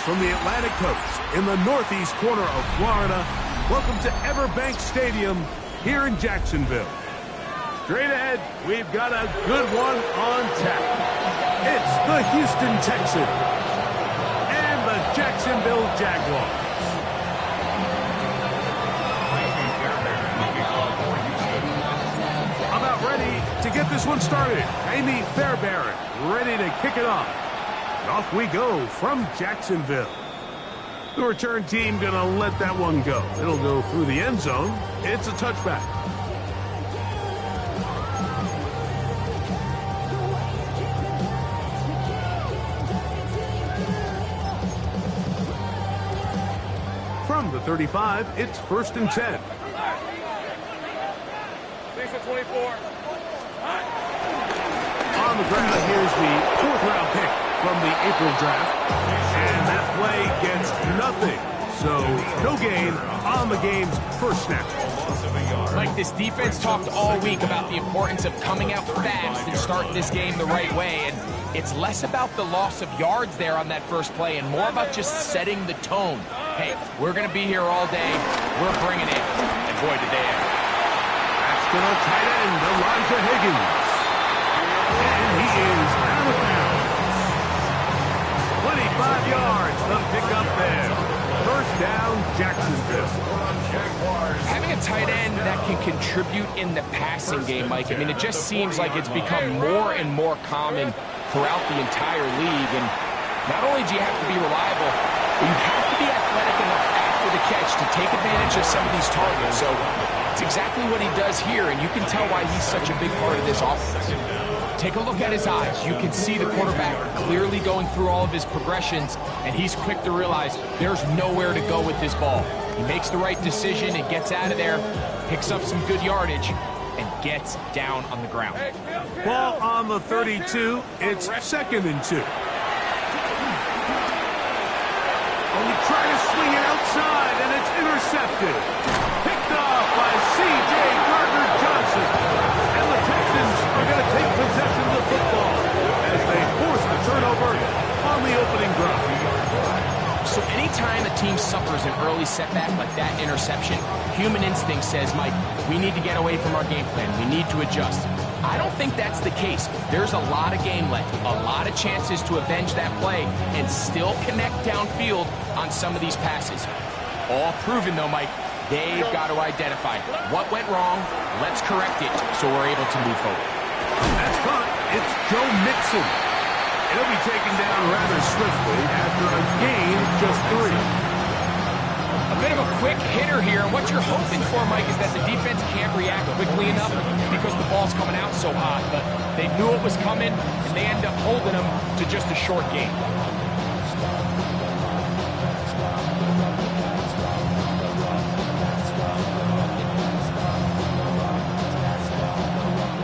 from the Atlantic coast in the northeast corner of Florida. Welcome to Everbank Stadium here in Jacksonville. Straight ahead, we've got a good one on tap. It's the Houston Texans and the Jacksonville Jaguars. About ready to get this one started. Amy Fairbairn ready to kick it off. And off we go from Jacksonville. The return team gonna let that one go. It'll go through the end zone. It's a touchback. From the 35, it's 1st and 10. 24. On the ground, here's the 4th-round pick from the April draft. And that play gets nothing. So, no gain on the game's first snap. Like, this defense talked all week about the importance of coming out fast and starting this game the right way. And it's less about the loss of yards there on that first play and more about just setting the tone. Hey, we're going to be here all day. We're bringing it. And boy, did they ever. To the tight end, Elijah Higgins. And he is out of bounds. 25 yards, the pickup there. 1st down, Jacksonville. Having a tight end that can contribute in the passing game, Mike, I mean, it just seems like it's become more and more common throughout the entire league. And not only do you have to be reliable, but you have to be athletic enough after the catch to take advantage of some of these targets. So it's exactly what he does here, and you can tell why he's such a big part of this offense. Take a look at his eyes. You can see the quarterback clearly going through all of his progressions, and he's quick to realize there's nowhere to go with this ball. He makes the right decision and gets out of there, picks up some good yardage, and gets down on the ground. Ball on the 32. It's 2nd and 2. And he tried to swing it outside, and it's intercepted. Picked off by C.J. Gardner-Johnson. And the Texans are going to take possession of the football as they force the turnover on the opening drive. So anytime a team suffers an early setback like that interception, human instinct says, Mike, we need to get away from our game plan. We need to adjust. I don't think that's the case. There's a lot of game left, a lot of chances to avenge that play and still connect downfield on some of these passes. All proven, though, Mike. They've got to identify what went wrong. Let's correct it so we're able to move forward. That's caught. It's Joe Mixon. He'll be taken down rather swiftly after a gain of just 3. A bit of a quick hitter here, and what you're hoping for, Mike, is that the defense can't react quickly enough because the ball's coming out so hot. But they knew it was coming, and they end up holding them to just a short gain.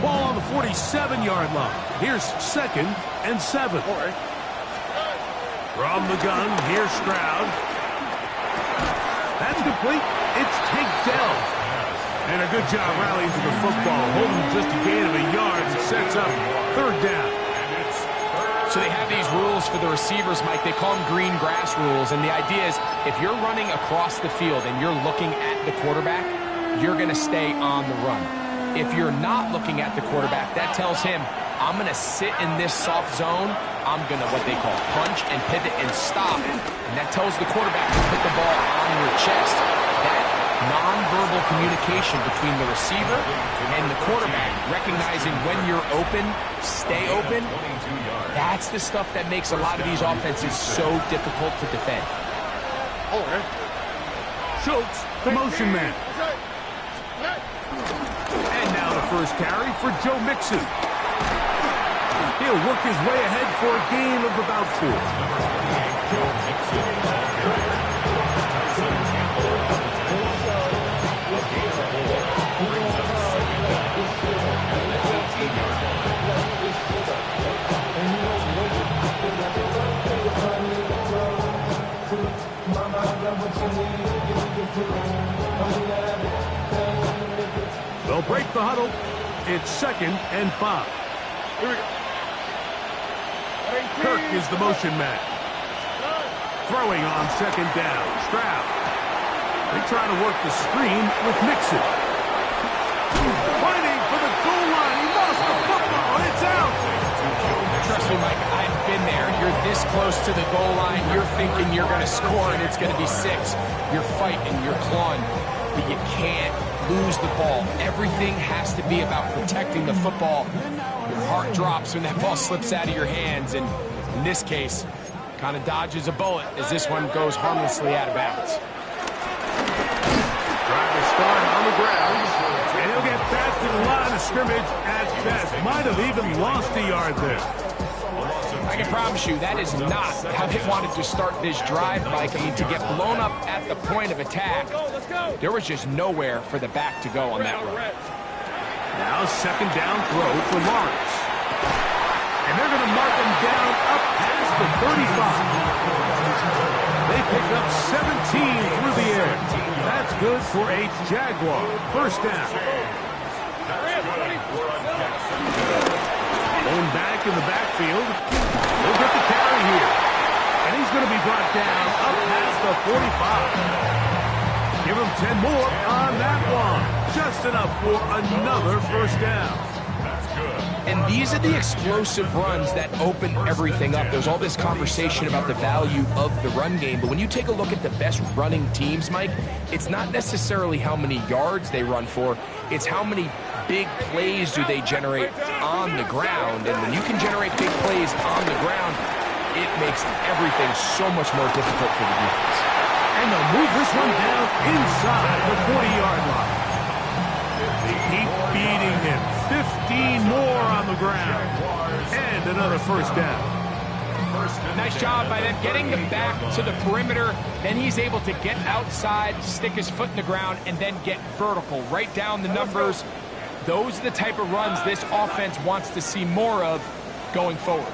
Ball on the 47-yard line. Here's 2nd and 7. From the gun, here's Stroud. That's complete. It's Tank Dell. And a good job rallying to the football, holding just a gain of a yard and sets up 3rd down. So they have these rules for the receivers, Mike. They call them green grass rules. And the idea is if you're running across the field and you're looking at the quarterback, you're going to stay on the run. If you're not looking at the quarterback, that tells him, I'm going to sit in this soft zone. I'm going to what they call punch and pivot and stop. And that tells the quarterback to put the ball on your chest. That nonverbal communication between the receiver and the quarterback, recognizing when you're open, stay open, that's the stuff that makes a lot of these offenses so difficult to defend. Schultz, the motion man. And now the first carry for Joe Mixon. He'll work his way ahead for a gain of about 4. They'll break the huddle. It's 2nd and 5. Here we go. Kirk is the motion man. Throwing on second down. Stroud. They try to work the screen with Mixon. Fighting for the goal line. He lost the football, and it's out. Trust me, Mike, I've been there. You're this close to the goal line. You're thinking you're going to score, and it's going to be 6. You're fighting. You're clawing. But you can't lose the ball. Everything has to be about protecting the football. Your heart drops when that ball slips out of your hands, and in this case, kind of dodges a bullet as this one goes harmlessly out of bounds. Trying to start on the ground, and he'll get back to the line of scrimmage at best. Might have even lost a yard there. I can promise you that is not how they wanted to start this drive, Mike. I mean, to get blown up at the point of attack, there was just nowhere for the back to go on that run. Now second down throw for Lawrence. And they're going to mark him down up past the 35. They pick up 17 through the air. That's good for a Jaguar. First down. Going back in the backfield. He'll get the carry here. And he's going to be brought down up past the 45. Give him 10 more on that one. Just enough for another first down. And these are the explosive runs that open everything up. There's all this conversation about the value of the run game, but when you take a look at the best running teams, Mike, it's not necessarily how many yards they run for, it's how many big plays do they generate on the ground. And when you can generate big plays on the ground, it makes everything so much more difficult for the defense. And they'll move this one down inside the 40-yard line. They keep beating him. 15 more on the ground. And another first down. Nice job by them getting the back to the perimeter. Then he's able to get outside, stick his foot in the ground, and then get vertical. Right down the numbers. Those are the type of runs this offense wants to see more of going forward.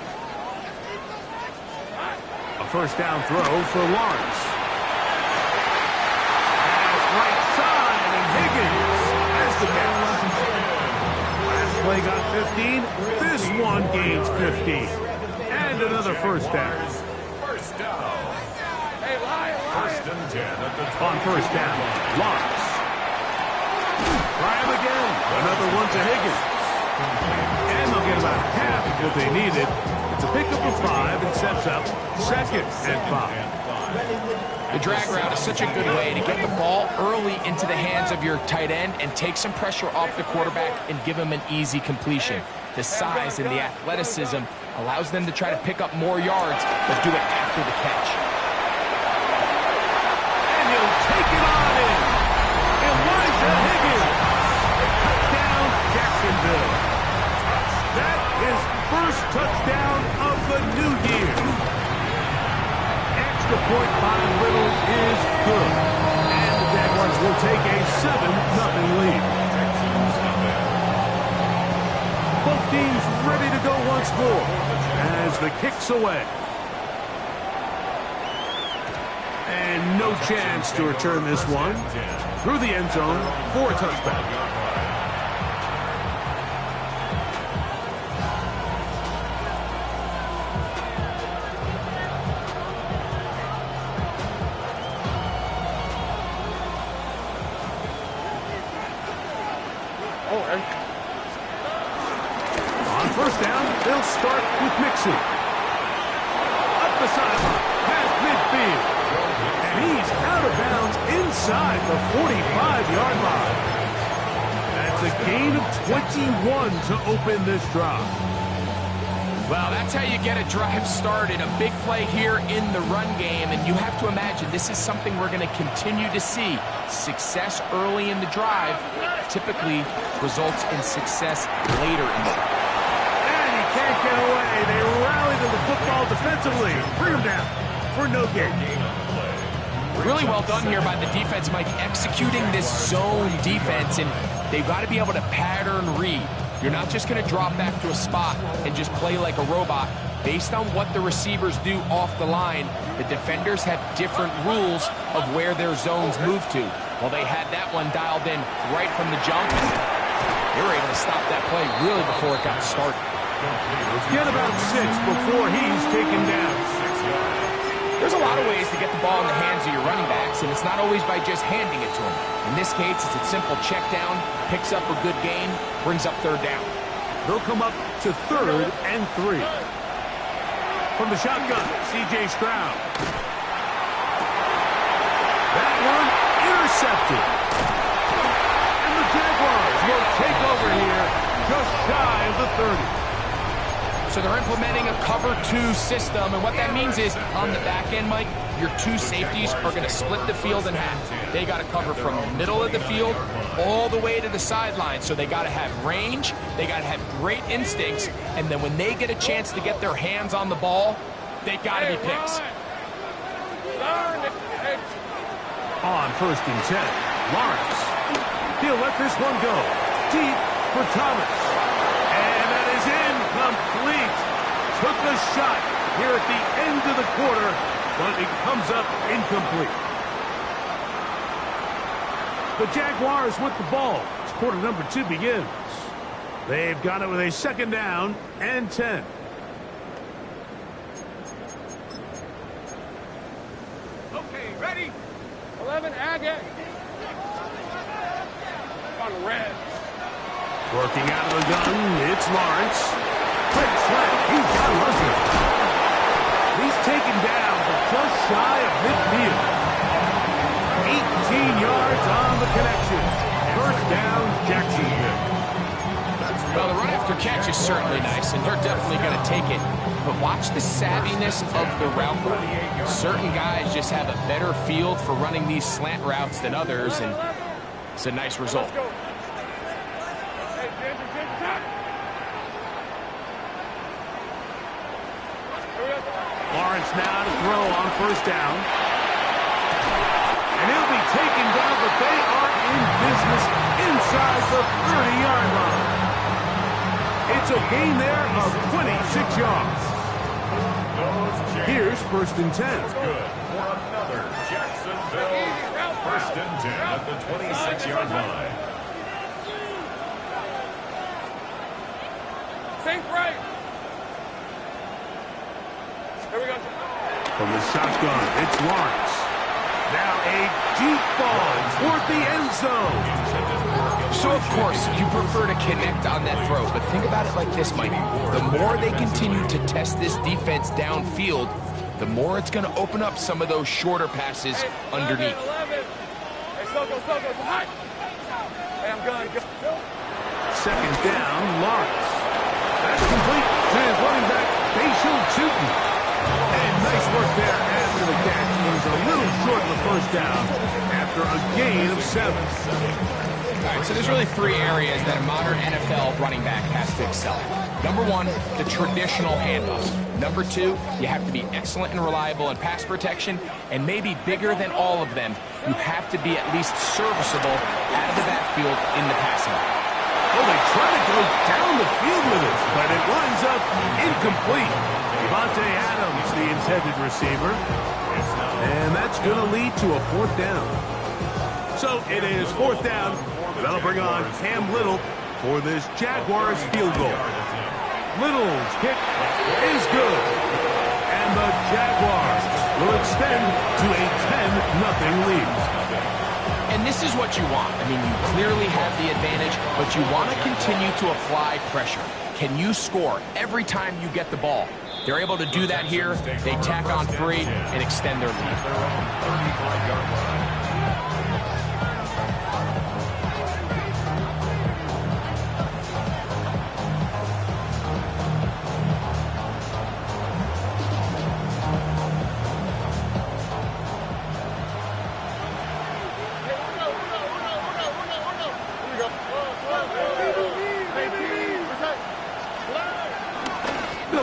A first down throw for Lawrence. Pass right side, and Higgins has the catch. Last play got 15. This one gains 15. And another first down. First down. Hey, Lions. First and 10 at the 20. On first down, Lawrence. Try him again. Another one to Higgins. And they'll get about half of what they needed. It's a pickup of 5 and sets up second and 5. The drag route is such a good way to get the ball early into the hands of your tight end and take some pressure off the quarterback and give him an easy completion. The size and the athleticism allows them to try to pick up more yards, but do it after the catch. And he'll take it on in. Elijah Higgins. Touchdown, Jacksonville. That is first touchdown of the new year. Extra point by Little is good. And the Jaguars will take a 7-0 lead. Both teams ready to go once more as the kick's away. And no chance to return this one through the end zone for a touchback. On first down, they'll start with Mixon. Up the sideline, past midfield. And he's out of bounds inside the 45-yard line. That's a gain of 21 to open this drive. Well, that's how you get a drive started. A big play here in the run game, and you have to imagine this is something we're going to continue to see. Success early in the drive typically results in success later in the drive. And he can't get away. They rally to the football defensively. Bring him down for no gain. Really well done here by the defense, Mike, executing this zone defense, and they've got to be able to pattern read. You're not just going to drop back to a spot and just play like a robot. Based on what the receivers do off the line, the defenders have different rules of where their zones move to. Well, they had that one dialed in right from the jump, and they were able to stop that play really before it got started. Get about 6 before he's taken down. There's a lot of ways to get the ball in the hands of your running backs, and it's not always by just handing it to them. In this case, it's a simple check down, picks up a good gain, brings up third down. They'll come up to 3rd and 3. From the shotgun, C.J. Stroud. That one intercepted. And the Jaguars will take over here just shy of the 30. So they're implementing a cover 2 system, and what that means is on the back end, Mike, your 2 safeties are going to split the field in half. They got to cover from the middle of the field all the way to the sideline. So they got to have range, they got to have great instincts, and then when they get a chance to get their hands on the ball, they got to be picks. On 1st and 10, Lawrence. He'll let this one go. Deep for Thomas. And that is incomplete. Took a shot here at the end of the quarter, but it comes up incomplete. The Jaguars with the ball as quarter number 2 begins. They've got it with a 2nd down and 10. Okay, ready? 11, Agate. On red. Working out of the gun, it's Lawrence. Quick slant, he's got lucky. He's taken down, but just shy of midfield. 18 yards on the connection. 1st down, Jacksonville. Well, the run after catch is certainly nice, and they're definitely going to take it. But watch the savviness of the route running. Certain guys just have a better field for running these slant routes than others, and it's a nice result. Lawrence now to throw on 1st down. And he'll be taken down, but they are in business inside the 30-yard line. It's a gain there of 26 yards. Here's 1st and 10. Good for another Jacksonville 1st and 10 at the 26-yard line. Think right. Here we go. From the shotgun, it's Lawrence. Now a deep ball toward the end zone. So, of course, you prefer to connect on that throw, but think about it like this, Mike. The more they continue to test this defense downfield, the more it's going to open up some of those shorter passes underneath. 11. Hey, Soko, hot. Hey, I'm going. 2nd down, Lawrence. That's complete to his running back, Facial Chutin. And nice work there after the catch. He was a little short of the 1st down after a gain of 7. All right, so there's really 3 areas that a modern NFL running back has to excel at. Number 1, the traditional handoff. Number 2, you have to be excellent and reliable in pass protection, and maybe bigger than all of them, you have to be at least serviceable out of the backfield in the passing game. Oh, they try to go down the field with it, but it winds up incomplete. Devontae Adams, the intended receiver. And that's going to lead to a 4th down. So it is 4th down. That'll bring on Cam Little for this Jaguars field goal. Little's kick is good. And the Jaguars will extend to a 10-0 lead. And this is what you want. I mean, you clearly have the advantage, but you want to continue to apply pressure. Can you score every time you get the ball? They're able to do that here. They tack on 3 and extend their lead.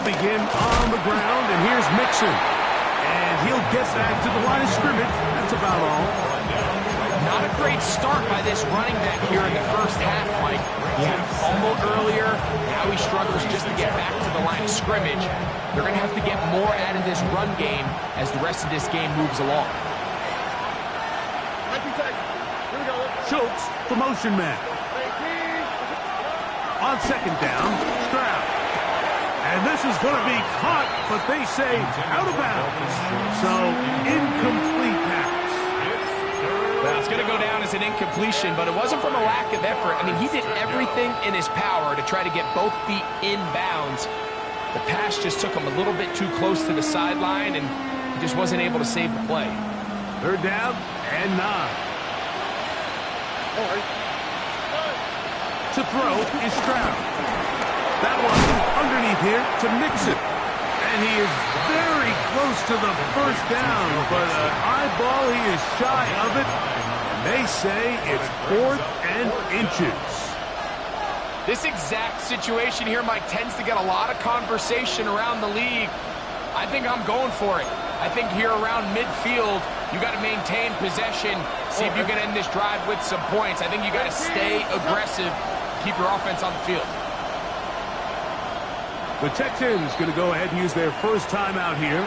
Begin on the ground, and here's Mixon. And he'll get back to the line of scrimmage. That's about all. Not a great start by this running back here in the 1st half, Mike. He had a fumble earlier. Now he struggles just to get back to the line of scrimmage. They're going to have to get more out of this run game as the rest of this game moves along. Schultz, the motion man. On 2nd down, Stroud. And this is going to be caught, but they say out of bounds. So, incomplete pass. Well, it's going to go down as an incompletion, but it wasn't from a lack of effort. I mean, he did everything in his power to try to get both feet in bounds. The pass just took him a little bit too close to the sideline, and he just wasn't able to save the play. Third down and 9. To throw is Stroud. That one underneath here to Mixon. And he is very close to the first down, but an eyeball, he is shy of it. And they say it's 4th and inches. This exact situation here, Mike, tends to get a lot of conversation around the league. I think I'm going for it. I think here around midfield, you got to maintain possession, see if you can end this drive with some points. I think you got to stay aggressive, keep your offense on the field. The Texans going to go ahead and use their first timeout here.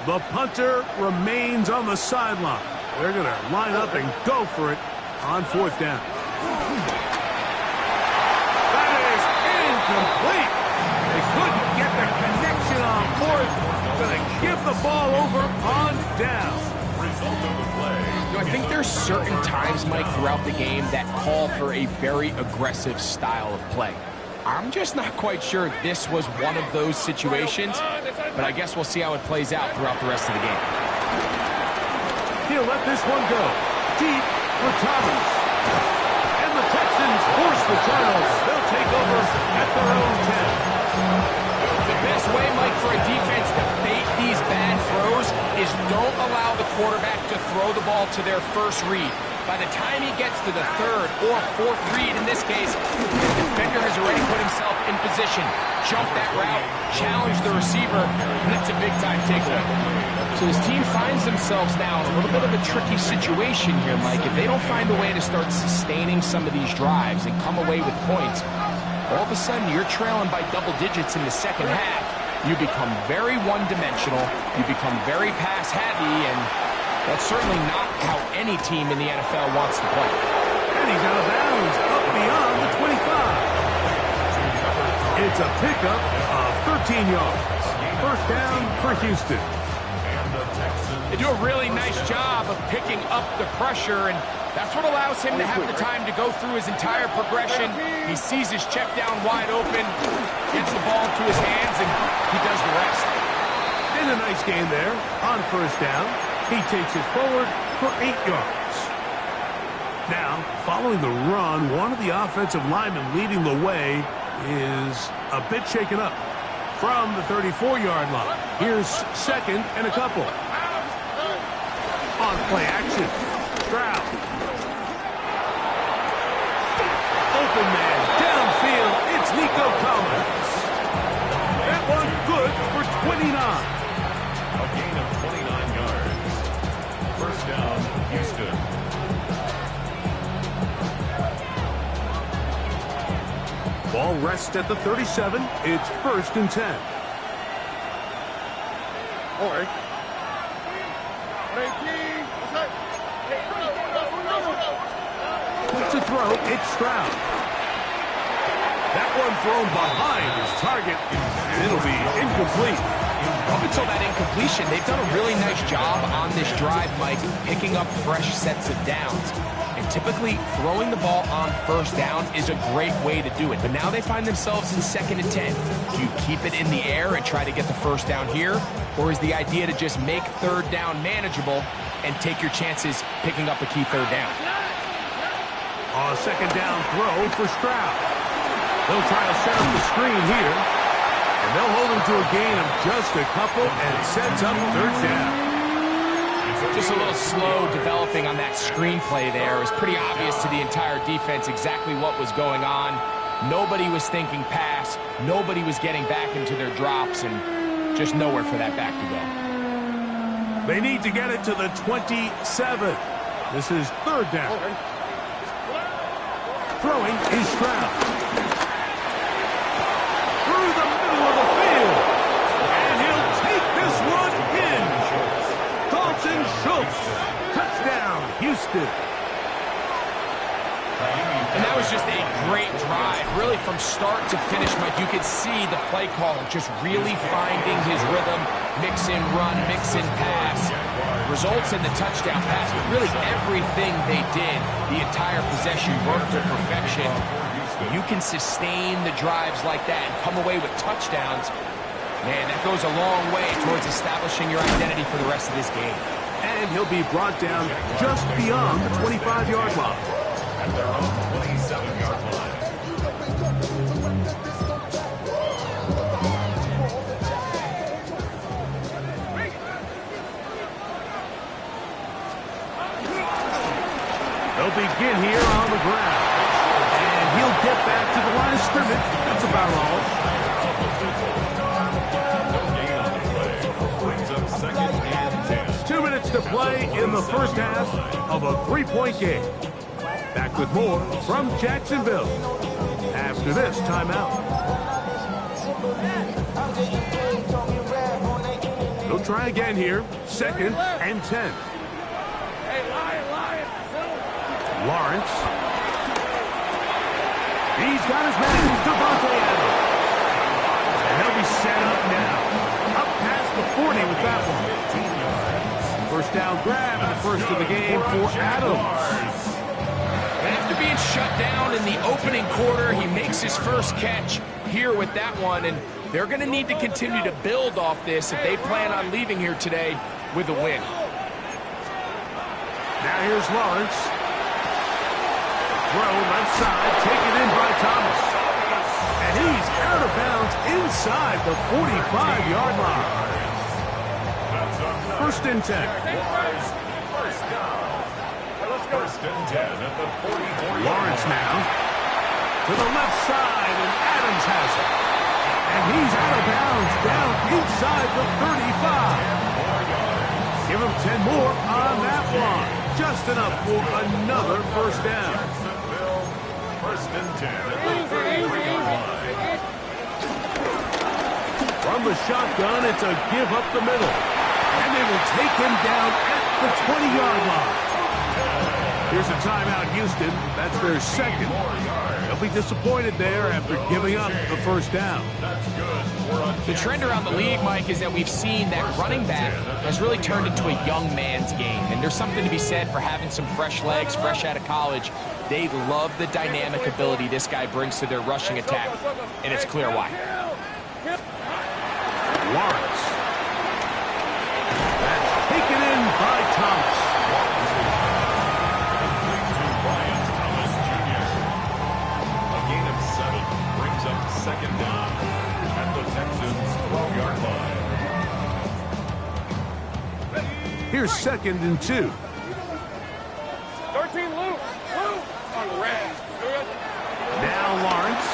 The punter remains on the sideline. They're going to line up and go for it on 4th down. That is incomplete. They couldn't get the connection on 4th. Going to give the ball over on down. Result of the play. You know, I think there's certain times, Mike, throughout the game that call for a very aggressive style of play. I'm just not quite sure this was one of those situations, but I guess we'll see how it plays out throughout the rest of the game. He'll let this one go. Deep for Thomas. And the Texans force the turnover. They'll take over at their own 10. The best way, Mike, for a defense to bait these bad throws is don't allow the quarterback to throw the ball to their first read. By the time he gets to the 3rd or 4th read, in this case, the defender has already put himself in position, jumped that route, challenged the receiver, and that's a big-time takeaway. So his team finds themselves now in a little bit of a tricky situation here, Mike. If they don't find a way to start sustaining some of these drives and come away with points, all of a sudden you're trailing by double digits in the second half. You become very one-dimensional, you become very pass-heavy, and that's certainly not how any team in the NFL wants to play. And he's out of bounds, up beyond the 25. It's a pickup of 13 yards. First down for Houston. They do a really nice job of picking up the pressure, and that's what allows him to have the time to go through his entire progression. He sees his check down wide open, gets the ball to his hands, and he does the rest. And a nice gain there on first down. He takes it forward for 8 yards. Now, following the run, one of the offensive linemen leading the way is a bit shaken up from the 34-yard line. Here's 2nd and a couple. On play action, Stroud. Open man, downfield, it's Nico Collins. That one good for 29. A gain of 29 yards. First down, Houston. Ball rests at the 37. It's 1st and 10. All right. To throw, it's Stroud. That one thrown behind his target, and it'll be incomplete. Up until that incompletion, they've done a really nice job on this drive, Mike, picking up fresh sets of downs. And typically, throwing the ball on first down is a great way to do it. But now they find themselves in 2nd and 10. Do you keep it in the air and try to get the first down here? Or is the idea to just make 3rd down manageable and take your chances picking up a key 3rd down? A 2nd down throw for Stroud. They'll try to set up the screen here. And they'll hold him to a gain of just a couple, and it sets up 3rd down. Just a little slow developing on that screenplay there. It was pretty obvious to the entire defense exactly what was going on. Nobody was thinking pass. Nobody was getting back into their drops, and just nowhere for that back to go. They need to get it to the 27. This is 3rd down. Throwing is Stroud. Through the middle of the field. And he'll take this one in. Dalton Schultz. Touchdown, Houston. And that was just a great drive, really from start to finish, Mike. You could see the play caller just really finding his rhythm, mix and run, mix and pass. Results in the touchdown pass, but really everything they did, the entire possession worked to perfection. You can sustain the drives like that and come away with touchdowns. Man, that goes a long way towards establishing your identity for the rest of this game. And he'll be brought down just beyond the 25-yard line. At their own 27-yard line. They'll begin here on the ground. And he'll get back to the line of scrimmage. That's about all. No gain on the play. Brings up second and 10. 2 minutes to play in the first half of a 3-point game. Back with more from Jacksonville after this timeout. They'll try again here. Second and 10. Lawrence. He's got his man, Devontae Adams. And they'll be set up now. Up past the 40 with that one. First down grab and the first of the game for Adams. And after being shut down in the opening quarter, he makes his first catch here with that one. And they're going to need to continue to build off this if they plan on leaving here today with a win. Now here's Lawrence. Throw left side, taken in by Thomas. And he's out of bounds inside the 45-yard line. First and 10. First and 10 at the 44. Lawrence now to the left side, and Adams has it. And he's out of bounds down inside the 35. Give him 10 more on that one. Just enough for another first down. First and 10 at the 33-yard line. From the shotgun, it's a give up the middle. And they will take him down at the 20-yard line. Here's a timeout, Houston. That's their second. They'll be disappointed there after giving up the first down. The trend around the league, Mike, is that we've seen that running back has really turned into a young man's game. And there's something to be said for having some fresh legs, fresh out of college. They love the dynamic ability this guy brings to their rushing attack. And it's clear why. Lawrence. That's taken in by Thomas. Second down at the Texans' 12-yard line. Here's second and 2. 13 loop on red. Now Lawrence.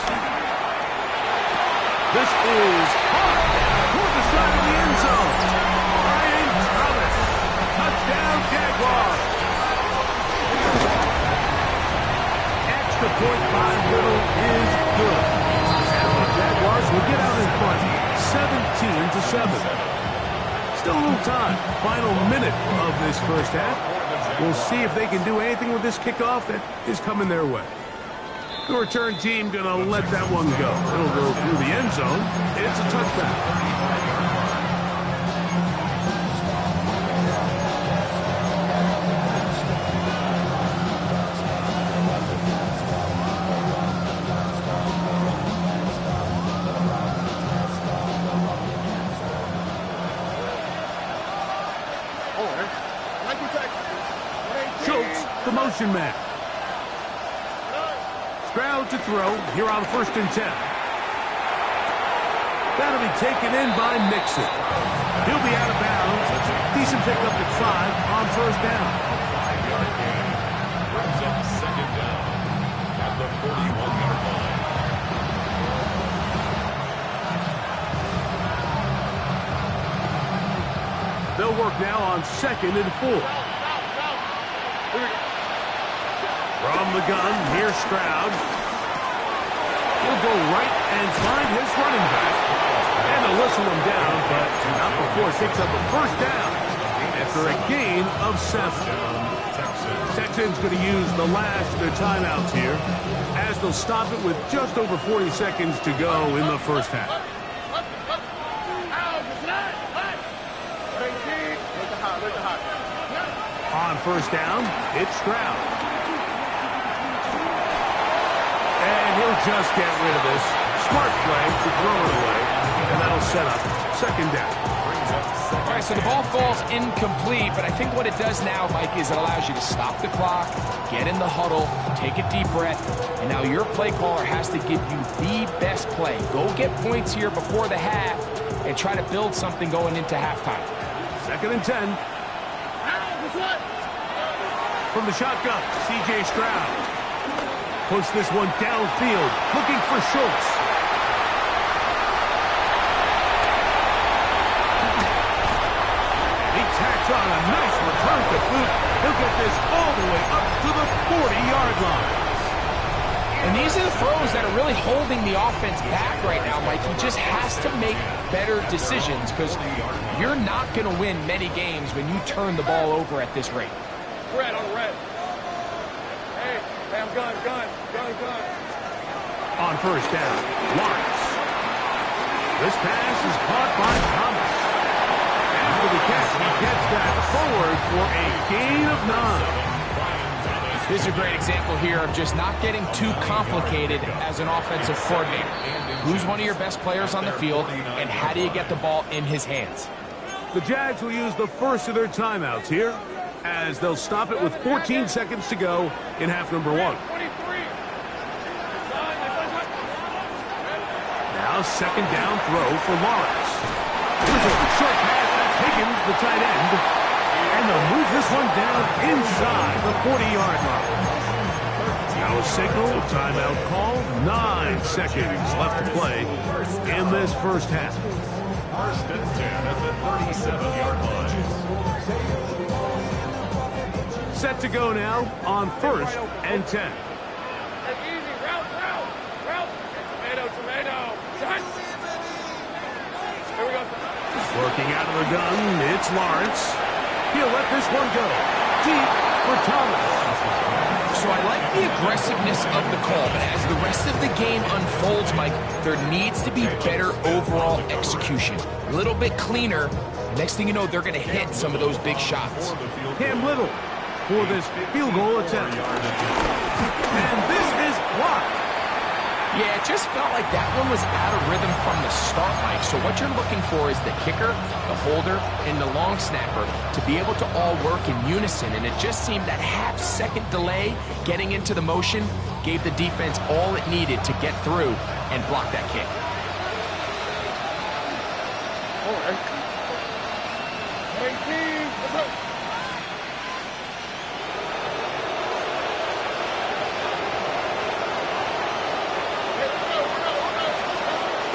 This is hot toward the side of the end zone. Brian Thomas. Touchdown, Jaguars. Extra point by Little is good. Jaguars will get out in front, 17-7. Still a little time. Final minute of this first half. We'll see if they can do anything with this kickoff that is coming their way. The return team going to let that one go. It'll go through the end zone. It's a touchback. The motion man. Stroud to throw here on first and 10. That'll be taken in by Mixon. He'll be out of bounds. Decent pickup at 5 on first down. 5-yard gain. Brings up second down at the 41-yard line. They'll work now on second and 4. From the gun, here's Stroud. He'll go right and find his running back. And they'll whistle him down, but not before it picks up a first down after a gain of 7. Texans going to use the last of their timeouts here as they'll stop it with just over 40 seconds to go in the first half. On first down, it's Stroud. And he'll just get rid of this. Smart play to throw it away, and that'll set up second down. All right, so the ball falls incomplete, but I think what it does now, Mike, is it allows you to stop the clock, get in the huddle, take a deep breath, and now your play caller has to give you the best play. Go get points here before the half and try to build something going into halftime. Second and 10. From the shotgun, C.J. Stroud. Push this one downfield, looking for Schultz. He tacks on a nice return to boot. He'll get this all the way up to the 40-yard line. And these are the throws that are really holding the offense back right now, Mike. He just has to make better decisions because you're not going to win many games when you turn the ball over at this rate. Red on red. Hey, I'm gun. On first down, Lawrence. This pass is caught by Thomas. After the catch, he gets that forward for a gain of 9. This is a great example here of just not getting too complicated as an offensive coordinator. Who's one of your best players on the field, and how do you get the ball in his hands? The Jags will use the first of their timeouts here, as they'll stop it with 14 seconds to go in half number 1. Now second down throw for Lawrence. Here's a short pass. That's Higgins, the tight end. And they'll move this one down inside the 40-yard line. Now a signal, timeout call. 9 seconds left to play in this first half. First and 10 at the 37-yard line. Set to go now on first and 10. Easy, route. Tomato. Shot. Here we go. Working out of the gun, it's Lawrence. He'll let this one go. Deep for Thomas. So I like the aggressiveness of the call, but as the rest of the game unfolds, Mike, there needs to be better overall execution. A little bit cleaner. Next thing you know, they're going to hit some of those big shots. Cam Little for this field goal attempt. And this is blocked. Yeah, it just felt like that one was out of rhythm from the start, Mike. So what you're looking for is the kicker, the holder, and the long snapper to be able to all work in unison. And it just seemed that half-second delay getting into the motion gave the defense all it needed to get through and block that kick. All right. Hey, team. Let's go.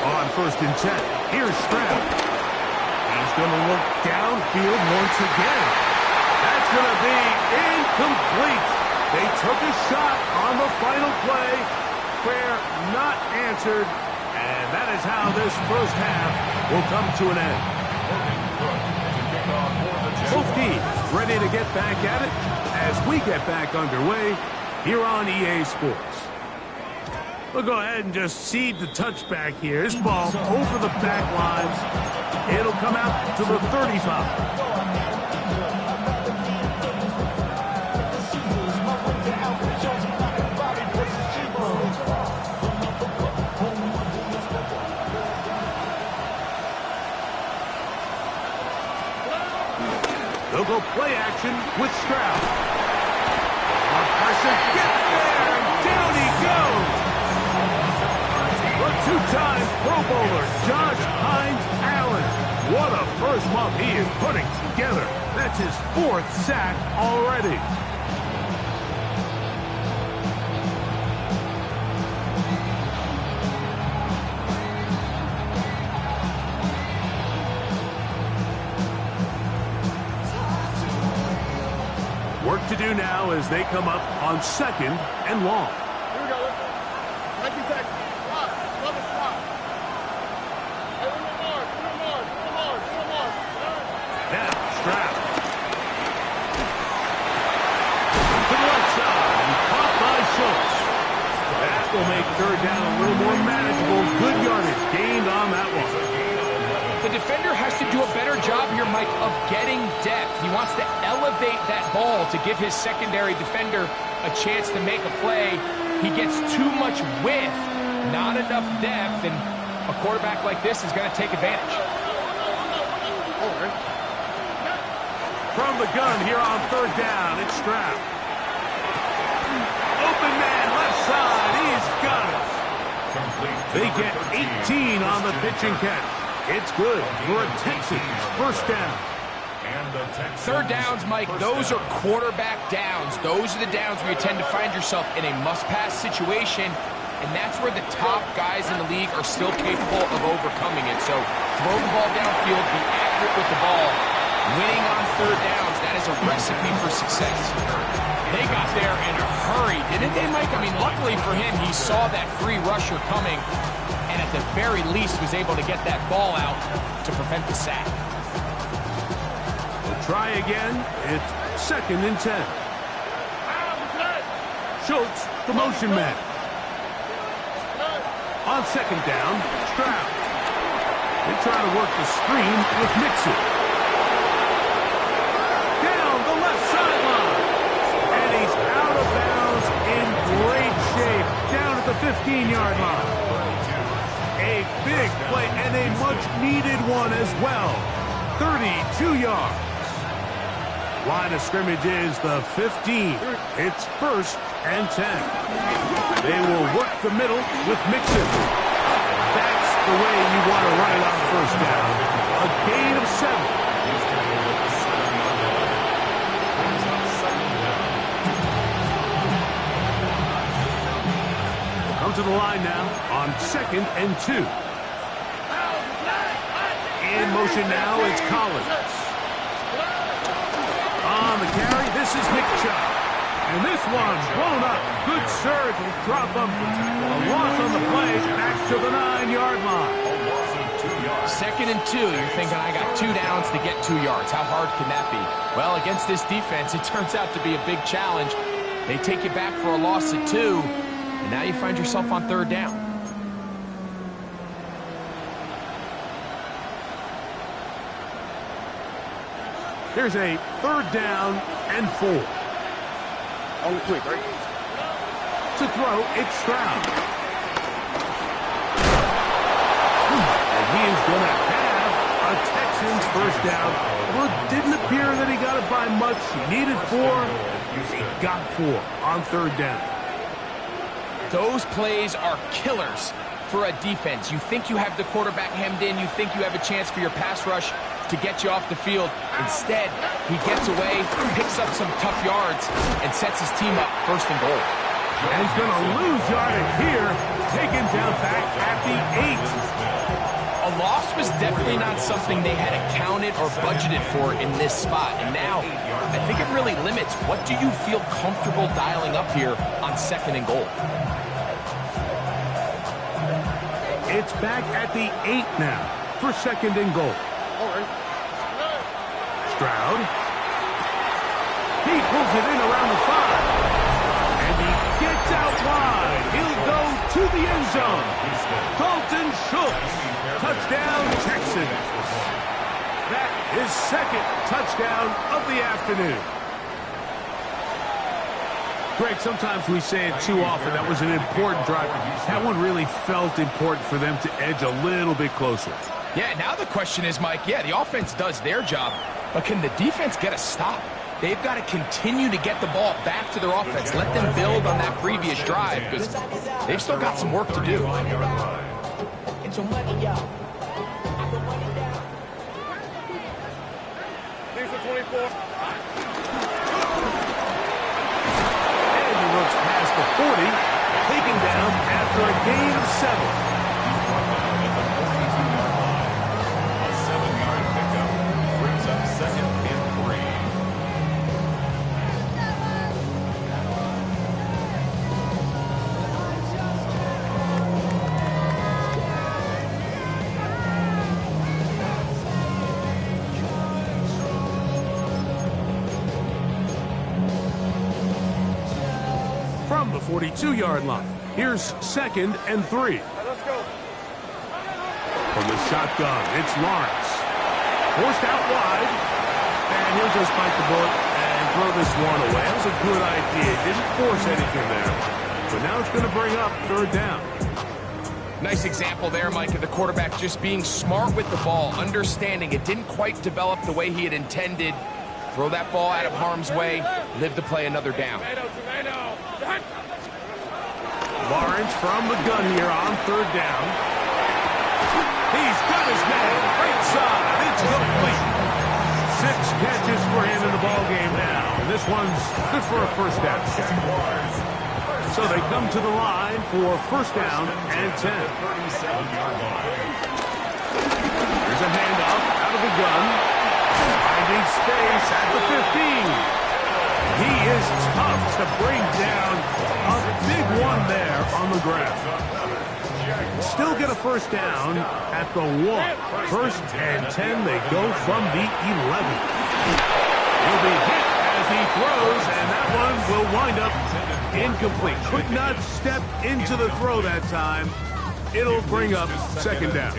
On first and 10, here's Stroud. He's going to look downfield once again. That's going to be incomplete. They took a shot on the final play. Prayer not answered. And that is how this first half will come to an end. Both teams ready to get back at it as we get back underway here on EA Sports. We'll go ahead and just cede the touchback here. This ball over the back lines. It'll come out to the 35. They'll go play action with Stroud. Pressure gets there, and down he goes. The two-time Pro Bowler, Josh Hines Allen. What a first month he is putting together. That's his 4th sack already. Work to do now as they come up on 2nd and long. Here we go. 19 seconds. Spot. Love the spot. Hey, one more. Now, Stroud. To the left side. And caught by Schultz. That will make 3rd down a little more manageable. Good yardage gained on that one. The defender has to do a better job here, Mike, of getting depth. He wants to elevate that ball to give his secondary defender a chance to make a play. He gets too much width, not enough depth, and a quarterback like this is going to take advantage. From the gun here on 3rd down, it's Stroud. Open man, left side, he's got it. They get 18 on the pitch and catch. It's good for a Texans 1st down. 3rd downs, Mike, those are quarterback downs. Those are the downs where you tend to find yourself in a must-pass situation, and that's where the top guys in the league are still capable of overcoming it. So throw the ball downfield, be accurate with the ball. Winning on 3rd downs, that is a recipe for success. They got there in a hurry, didn't they, Mike? I mean, luckily for him, he saw that free rusher coming, and at the very least was able to get that ball out to prevent the sack. We'll try again. It's 2nd and 10. Schultz, the motion man. On 2nd down, Stroud. They try to work the screen with Mixon. Down the left sideline. And he's out of bounds in great shape. Down at the 15-yard line. A big play and a much-needed one as well. 32 yards. Line of scrimmage is the 15. It's 1st and 10. They will work the middle with Mixon. That's the way you want to run it on 1st down. A gain of 7. Come to the line now on 2nd and 2. In motion now, it's Collins. On the carry, this is Nick Chubb. And this one's blown up. Good surge will drop him. A loss on the play, back to the 9-yard line. 2nd and 2, you're thinking, I got 2 downs to get 2 yards. How hard can that be? Well, against this defense, it turns out to be a big challenge. They take you back for a loss of 2, and now you find yourself on 3rd down. Here's a 3rd down and 4. Only quick, right? To throw, it's Stroud. And he is going to have a Texans 1st down. Well, it didn't appear that he got it by much. He needed 4. He got 4 on 3rd down. Those plays are killers for a defense. You think you have the quarterback hemmed in. You think you have a chance for your pass rush to get you off the field. Instead, he gets away, picks up some tough yards, and sets his team up 1st and goal. And he's going to lose yardage here, taken down back at the 8. A loss was definitely not something they had accounted or budgeted for in this spot. And now, I think it really limits what do you feel comfortable dialing up here on 2nd and goal. It's back at the 8 now for 2nd and goal. Stroud. He pulls it in around the 5. And he gets out wide. He'll go to the end zone. Dalton Schultz. Touchdown, Texans. That is 2nd touchdown of the afternoon. Greg, sometimes we say it too often. That was an important drive. That one really felt important for them to edge a little bit closer. Yeah, now the question is, Mike, yeah, the offense does their job, but can the defense get a stop? They've got to continue to get the ball back to their offense. Let them build on that previous drive because they've still got some work to do. Get your money out. These are 24. And he looks past the 40, taken down after a gain of 7. the 42-yard line. Here's 2nd and 3. Let's go. From the shotgun, it's Lawrence. Forced out wide. And he'll just bite the bullet and throw this one away. That was a good idea. Didn't force anything there. But now it's going to bring up 3rd down. Nice example there, Mike, of the quarterback just being smart with the ball, understanding it didn't quite develop the way he had intended. Throw that ball out of harm's way, live to play another down. Lawrence from the gun here on 3rd down. He's got his man. Right side. It's complete. 6 catches for him in the ball game now. And this one's good for a 1st down. So they come to the line for 1st down and 10. There's a handoff out of the gun. Finding space at the 15. He is tough to bring down. A big one there on the ground. Still get a 1st down at the 1. 1st and 10. They go from the 11. He'll be hit as he throws, and that one will wind up incomplete. Could not step into the throw that time. It'll bring up 2nd down.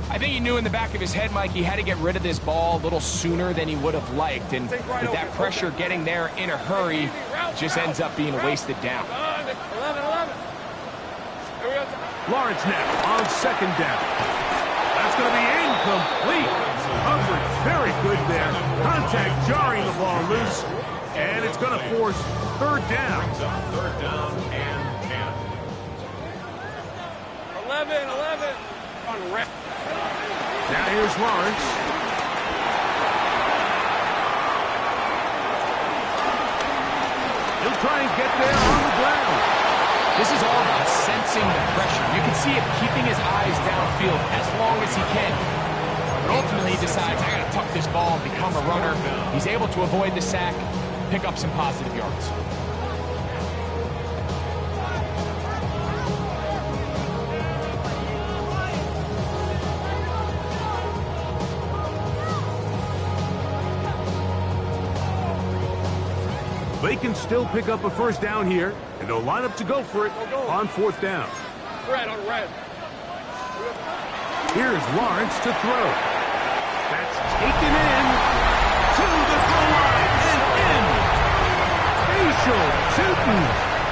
I think he knew in the back of his head, Mike, he had to get rid of this ball a little sooner than he would have liked. And with that pressure getting there in a hurry, it just ends up being a wasted down. 11. Lawrence now on 2nd down. That's going to be incomplete. Coverage very good there. Contact jarring the ball loose. And it's going to force 3rd down. 3rd down and 10. 11. Now here's Lawrence. He'll try and get there on the ground. This is all about sensing the pressure. You can see him keeping his eyes downfield as long as he can. But ultimately he decides, I got to tuck this ball and become a runner. He's able to avoid the sack, pick up some positive yards. They can still pick up a 1st down here, and they'll line up to go for it on 4th down. Red on red. Here's Lawrence to throw. That's taken in to the goal line and in. Facial shooting.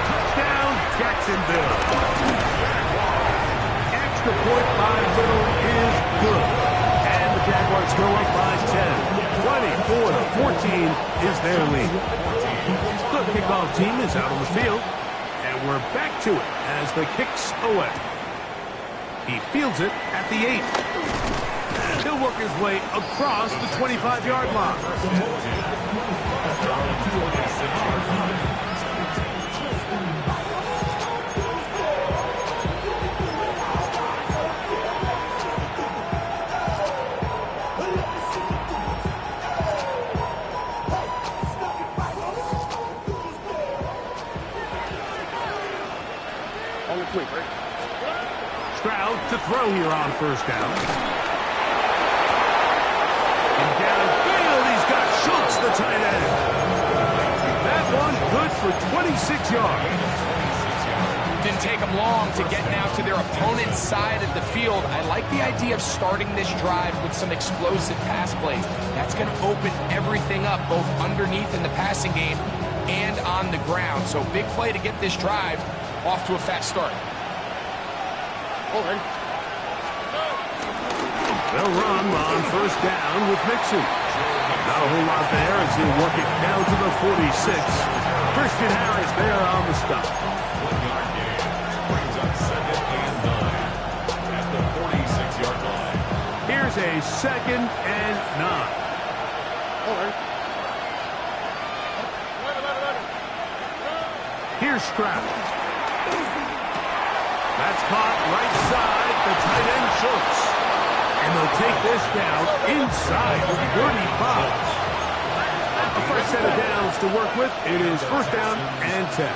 Touchdown, Jacksonville. Extra point by Little is good. And the Jaguars go up by 10. 24-14 is their lead. The kickoff team is out on the field, and we're back to it as the kicks away. He fields it at the 8. And he'll work his way across the 25-yard line. Stroud to throw here on 1st down. And downfield, he's got Schultz, the tight end. That one good for 26 yards. Didn't take them long to get now to their opponent's side of the field. I like the idea of starting this drive with some explosive pass plays. That's going to open everything up, both underneath in the passing game and on the ground. So big play to get this drive off to a fast start. They'll run on 1st down with Mixon. Not a whole lot there as he'll work it down to the 46. Christian Harris there on the stop. 1 yard gain. Brings up 2nd and 9 at the 46-yard line. Here's a 2nd and 9. Here's Stroud. That's caught right side, the tight end Schultz. And they'll take this down inside the 35. A first set of downs to work with. It is 1st down and 10.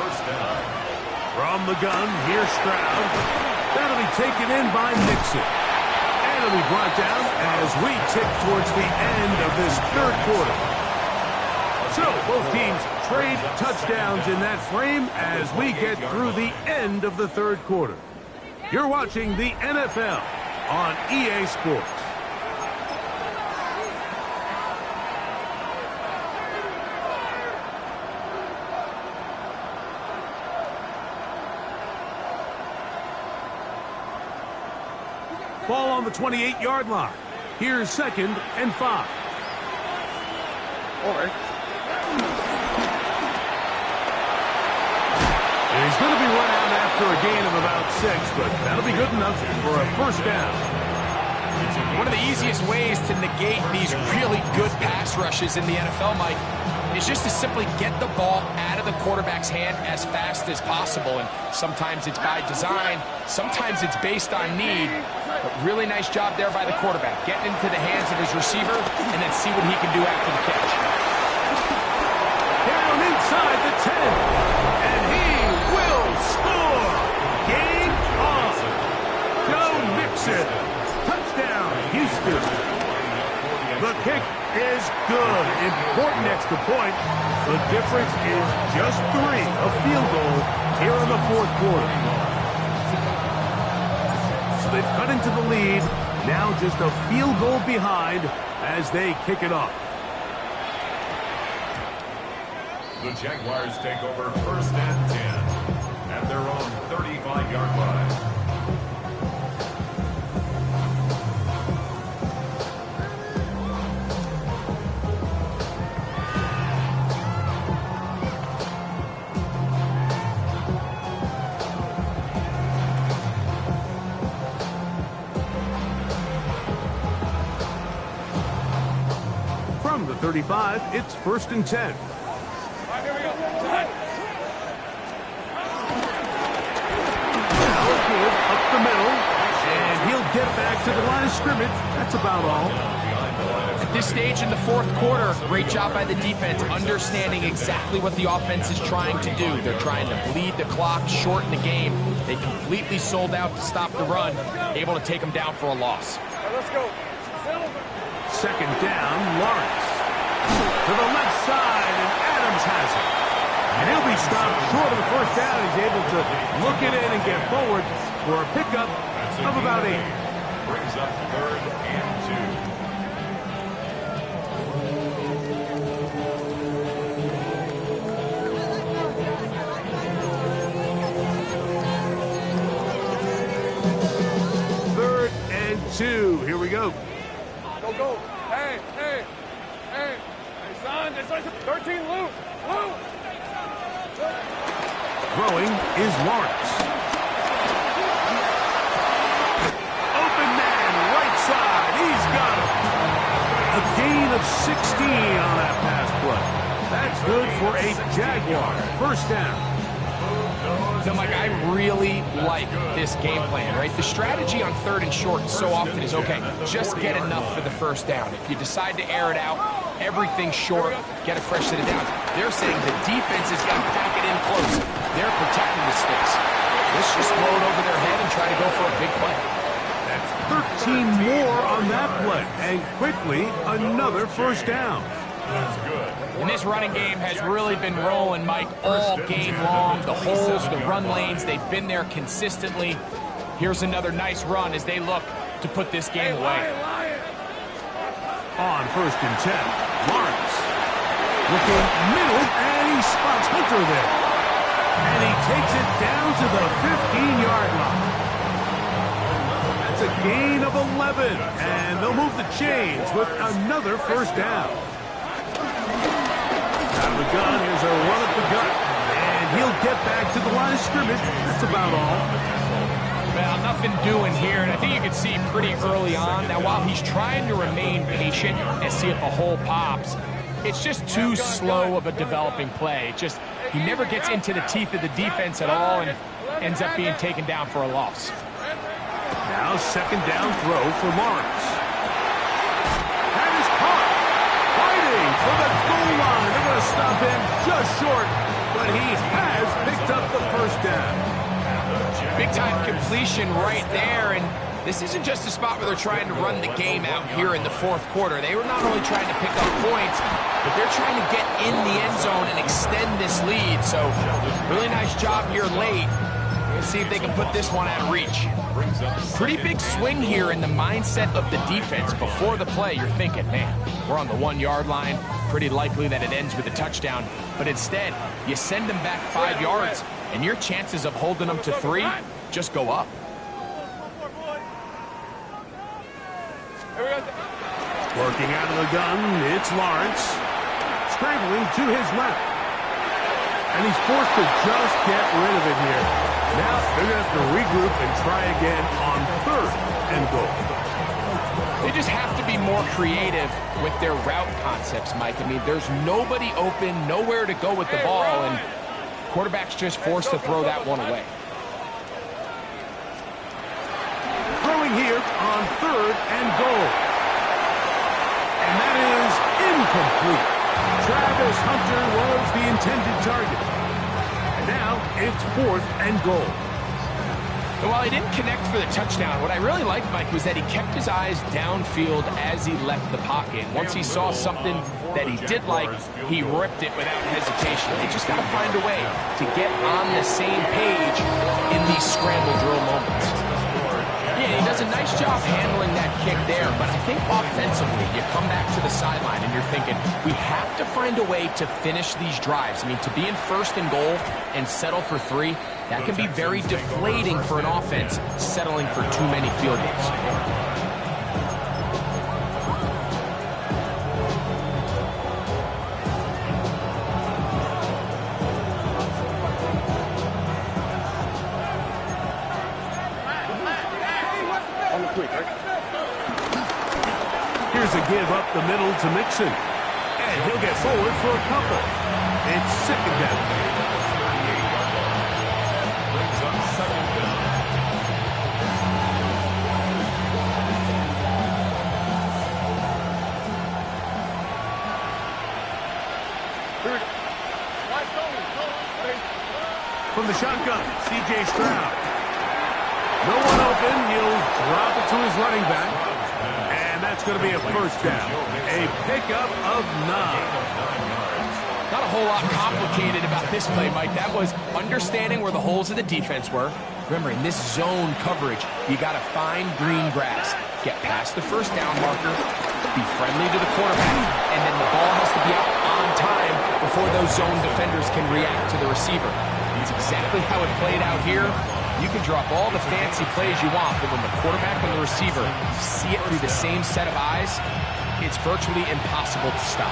From the gun, here's Stroud. That'll be taken in by Mixon. And it'll be brought down as we tick towards the end of this 3rd quarter. So, both teams trade touchdowns in that frame as we get through the end of the third quarter. You're watching the NFL on EA Sports. Ball on the 28-yard line. Here's 2nd and 5. He's going to be run out after a gain of about 6, but that'll be good enough for a first down. One of the easiest ways to negate these really good pass rushes in the NFL, Mike, is just to simply get the ball out of the quarterback's hand as fast as possible. And sometimes it's by design, sometimes it's based on need. But really nice job there by the quarterback, getting into the hands of his receiver and then see what he can do after the catch. Down inside the 10, and he will score. Game on. Joe Mixon. Touchdown, Houston. The kick is good. Important extra point. The difference is just 3, a field goal here in the fourth quarter. So they've cut into the lead. Now just a field goal behind as they kick it off. The Jaguars take over 1st and 10 at their own 35-yard line. From the 35, it's 1st and 10. Up the middle, and he'll get back to the line of scrimmage. That's about all. At this stage in the fourth quarter, great job by the defense, understanding exactly what the offense is trying to do. They're trying to bleed the clock, shorten the game. They completely sold out to stop the run, able to take them down for a loss. Let's go. 2nd down, Lawrence. To the left side, and Adams has it. And he'll be stopped short of the first down. He's able to look it in and get forward for a pickup of about 8. Brings up 3rd and 2. 3rd and 2. Here we go. Go. Hey, son. It's like 13 loose. Throwing is Lawrence. Open man, right side. He's got it. A gain of 16 on that pass play. That's good for a Jaguar. First down. So, Mike, I really like this game plan, right? The strategy on 3rd and short so often is, okay, just get enough for the first down. If you decide to air it out, everything short, get a fresh set of downs. They're saying the defense is going to pack it in close. They're protecting the sticks. Let's just throw it over their head and try to go for a big play. That's 13 more on that play. And quickly, another first down. That's good. And this running game has really been rolling, Mike, all game long. The holes, the run lanes, they've been there consistently. Here's another nice run as they look to put this game away. On 1st and 10, Lawrence. Looking middle, and he spots Hunter there. And he takes it down to the 15-yard line. That's a gain of 11, and they'll move the chains with another first down. Out of the gun, here's a run at the gut, and he'll get back to the line of scrimmage. That's about all. Well, nothing doing here, and I think you can see pretty early on. Now, while he's trying to remain patient and see if a hole pops, it's just too slow of a developing play. He never gets into the teeth of the defense at all and ends up being taken down for a loss. Now 2nd down throw for Lawrence. That is caught. Fighting for the goal line. They're going to stop him just short, but he has picked up the first down. Big-time completion right there, and This isn't just a spot where they're trying to run the game out here in the fourth quarter. They were not only trying to pick up points, but they're trying to get in the end zone and extend this lead. So really nice job here late. Let's see if they can put this one out of reach. Pretty big swing here in the mindset of the defense. Before the play, you're thinking, man, we're on the 1 yard line. Pretty likely that it ends with a touchdown. But instead, you send them back 5 yards, and your chances of holding them to 3 just go up. Working out of the gun, it's Lawrence. Scrambling to his left. And he's forced to just get rid of it here. Now they're going to have to regroup and try again on 3rd and goal. They just have to be more creative with their route concepts, Mike. I mean, there's nobody open, nowhere to go with the ball, and quarterback's just forced to throw that one away. Throwing here on 3rd and goal. And that is incomplete. Travis Hunter was the intended target. And now it's 4th and goal. And while he didn't connect for the touchdown, what I really liked, Mike, was that he kept his eyes downfield as he left the pocket. Once he saw something that he did like, he ripped it without hesitation. They just got to find a way to get on the same page in these scramble drill moments. Yeah, he does a nice job handling that kick there, but I think offensively, you come back to the sideline and you're thinking, we have to find a way to finish these drives. I mean, to be in 1st and goal and settle for 3, that can be very deflating for an offense settling for too many field goals. Here's a give up the middle to Mixon. And he'll get forward for a couple. It's 2nd down. Brings up 2nd down. From the shotgun, C.J. Stroud. No one open. He'll drop it to his running back. And that's going to be a 1st down. A pickup of 9. Not a whole lot complicated about this play, Mike. That was understanding where the holes of the defense were. Remember, in this zone coverage, you got to find green grass. Get past the 1st down marker, be friendly to the quarterback, and then the ball has to be out on time before those zone defenders can react to the receiver. It's exactly how it played out here. You can drop all the fancy plays you want, but when the quarterback and the receiver see it through the same set of eyes, it's virtually impossible to stop.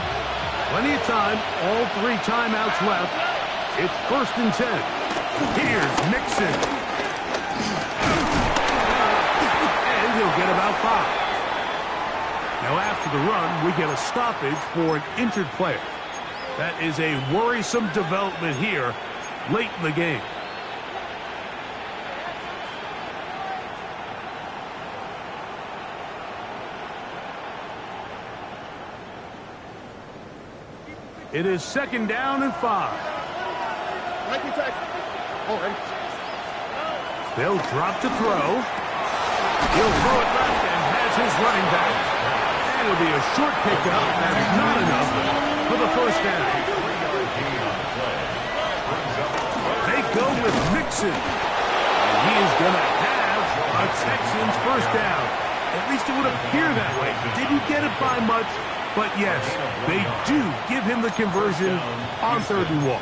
Plenty of time, all 3 timeouts left. It's 1st and 10. Here's Mixon. And he'll get about 5. Now after the run, we get a stoppage for an injured player. That is a worrisome development here late in the game. It is 2nd down and 5. They'll drop to throw. He'll throw it left and has his running back. And it'll be a short pickup. That's not enough for the 1st down. They go with Mixon. And he is going to have a Texans 1st down. At least it would appear that way. Didn't get it by much. But yes, they do give him the conversion on 3rd and 1.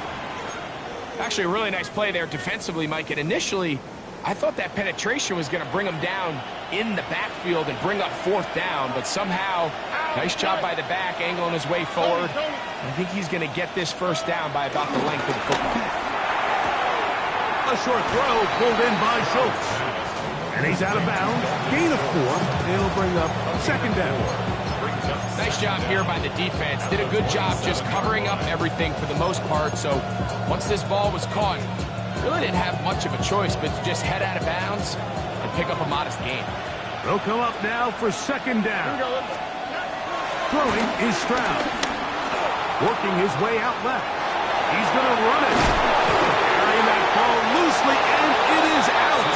Actually, a really nice play there defensively, Mike. And initially, I thought that penetration was going to bring him down in the backfield and bring up 4th down. But somehow, nice job by the back, angling his way forward. I think he's going to get this 1st down by about the length of the football. A short throw pulled in by Schultz. And he's out of bounds. Gain of 4. It'll bring up 2nd down. Nice job here by the defense. Did a good job just covering up everything for the most part. So once this ball was caught, really didn't have much of a choice but to just head out of bounds and pick up a modest gain. They'll come up now for 2nd down. Throwing is Stroud. Working his way out left. He's going to run it. Carrying that ball loosely, and it is out.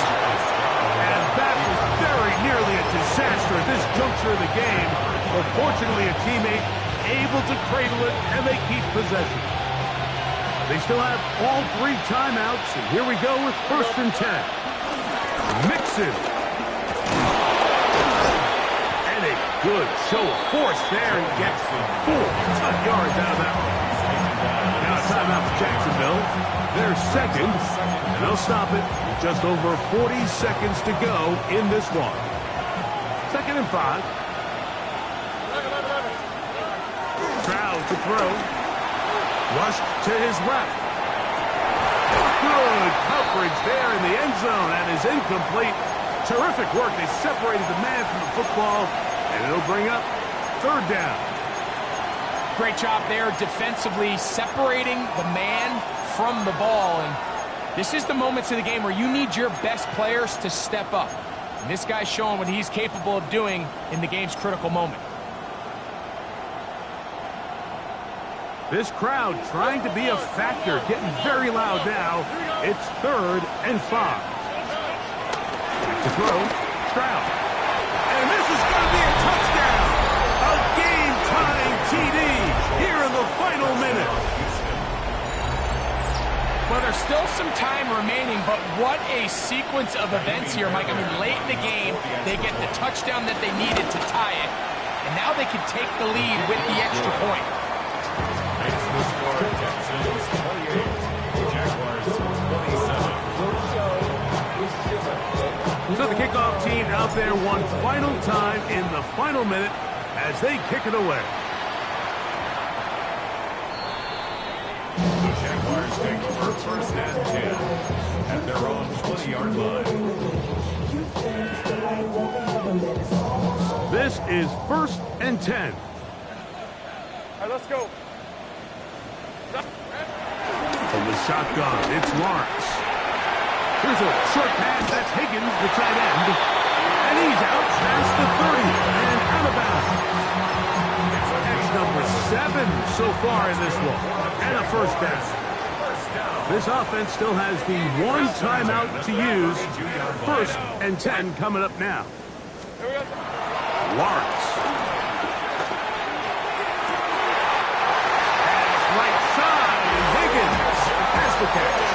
And that was very nearly a disaster at this juncture of the game, but fortunately a teammate able to cradle it, and they keep possession. They still have all 3 timeouts, and here we go with 1st and 10. Mixon. And a good show of force there. He gets 4 yards out of that one. Now a timeout for Jacksonville. They're second, and they'll stop it with just over 40 seconds to go in this one. 2nd and 5. Stroud to throw. Rushed to his left. Good coverage there in the end zone. That is incomplete. Terrific work. They separated the man from the football, and it'll bring up 3rd down. Great job there defensively, separating the man from the ball. And this is the moments of the game where you need your best players to step up. And this guy's showing what he's capable of doing in the game's critical moment. This crowd trying to be a factor, getting very loud now. It's 3rd and 5. Back to throw, Stroud. And this is going to be a touchdown. A game-tying TD here in the final minute. Well, there's still some time remaining, but what a sequence of events here, Mike. I mean, late in the game, they get the touchdown that they needed to tie it, and now they can take the lead with the extra point. The score, Texans 28, Jaguars 27. So the kickoff team out there one final time in the final minute as they kick it away. The Jaguars take over 1st and 10 at their own 20-yard line. This is 1st and 10. All right, let's go. From the shotgun, it's Lawrence. Here's a short pass. That's Higgins, the tight end. And he's out past the 30 and out of bounds. That's number 7 so far in this one. And a 1st down. This offense still has the 1 timeout to use. 1st and 10 coming up now. Lawrence. Right side, and Higgins has the catch.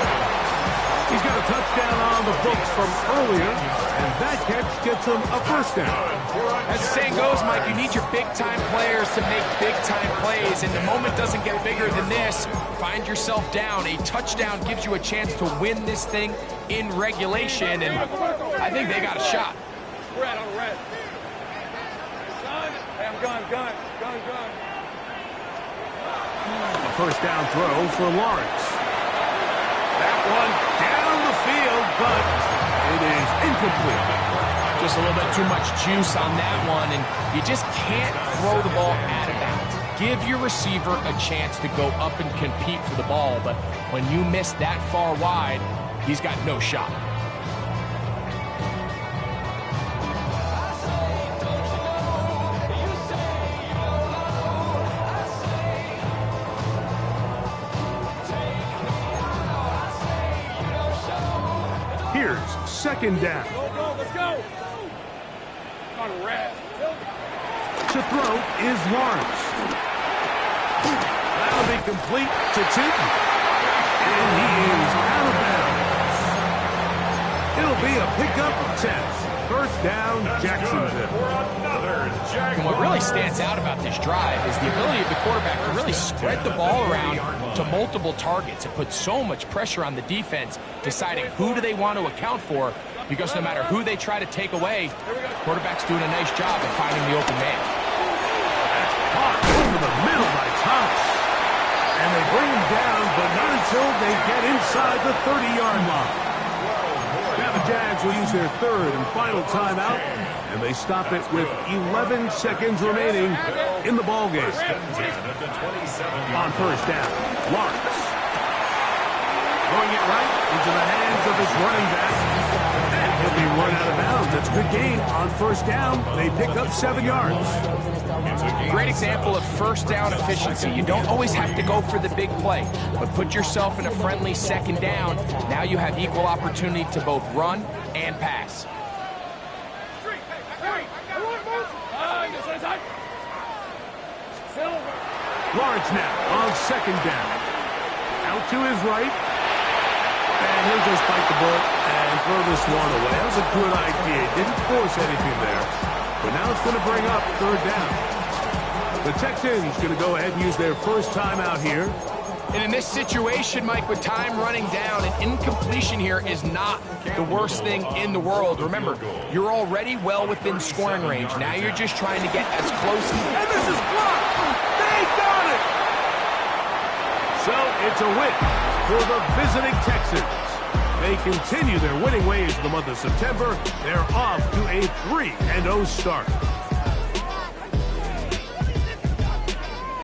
He's got a touchdown on the books from earlier, and that catch gets him a 1st down. As the saying goes, Mike, you need your big-time players to make big-time plays, and the moment doesn't get bigger than this. Find yourself down. A touchdown gives you a chance to win this thing in regulation, and I think they got a shot. Red on red. Hey, I'm gun. A 1st down throw for Lawrence. That one down the field, but it is incomplete. Just a little bit too much juice on that one, and you just can't throw the ball out of bounds. Give your receiver a chance to go up and compete for the ball, but when you miss that far wide, he's got no shot. Here's 2nd down. Go, let's go. On red. To throw is Lawrence. That'll be complete to Tootin. And he is out of bounds. It'll be a pickup of 10. 1st down, Jacksonville. And what really stands out about this drive is the ability of the quarterback to really spread the ball around to multiple targets. It puts so much pressure on the defense, deciding who do they want to account for, because no matter who they try to take away, the quarterback's doing a nice job of finding the open man. That's caught over the middle by Thomas. And they bring him down, but not until they get inside the 30-yard line. Now the Jags will use their 3rd and final timeout, and they stop it with 11 seconds remaining in the ballgame. On 1st down, Lawrence. Throwing it right into the hands of his running back. And he'll be run out of bounds. That's a good game. On 1st down, they pick up 7 yards. Great example of 1st down efficiency. You don't always have to go for the big play, but put yourself in a friendly 2nd down. Now you have equal opportunity to both run and pass. Lawrence now on second down. Out to his right. And he'll just bite the bullet and throw this one away. That was a good idea. Didn't force anything there. But now it's going to bring up third down. The Texans going to go ahead and use their first timeout here. And in this situation, Mike, with time running down, an incompletion here is not the worst thing in the world. Remember, you're already well within scoring range. Now you're just trying to get as close. And this is blocked. They got it. So it's a win for the visiting Texans. They continue their winning ways in the month of September. They're off to a 3-0 start.